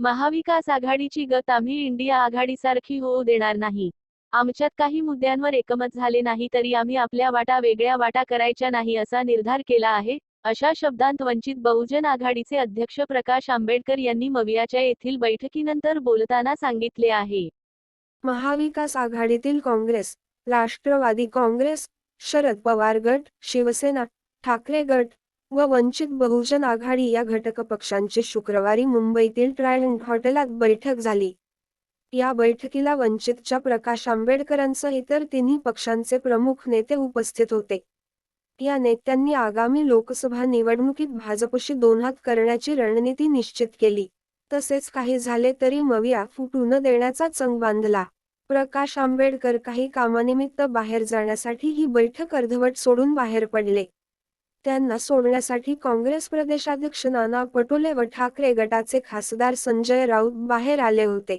महाविकास आघाडीची गत आम्ही इंडिया आघाडीसारखी होऊ देणार नाही. आमच्यात काही मुद्द्यांवर एकमत झाले नाही तरी आम्ही आपल्या वाटा वेगळ्या वाटा करायच्या नाही असा निर्धार केला आहे, अशा शब्दांत वंचित बहुजन आघाडीचे अध्यक्ष प्रकाश आंबेडकर यांनी मवियाच्या येथील बैठकीनंतर बोलताना सांगितले आहे. महाविकास आघाडीतील काँग्रेस, राष्ट्रवादी काँग्रेस, शरद पवार गट, शिवसेना, ठाकरे गट व वंचित बहुजन आघाडी या घटक पक्षांची शुक्रवारी मुंबईतील ट्रायडंट हॉटेलात बैठक झाली. या बैठकीला वंचितच्या प्रकाश आंबेडकरांसह इतर तिन्ही पक्षांचे प्रमुख नेते उपस्थित होते. या नेत्यांनी आगामी लोकसभा निवडणुकीत भाजपशी दोनहात करण्याची रणनीती निश्चित केली. तसेच काही झाले तरी मविया फुटू न देण्याचा चंग बांधला. प्रकाश आंबेडकर काही कामानिमित्त बाहेर जाण्यासाठी ही बैठक अर्धवट सोडून बाहेर पडले. त्यांना सोडण्यासाठी काँग्रेस प्रदेशाध्यक्ष नाना पटोले व ठाकरे गटाचे खासदार संजय राऊत बाहेर आले होते.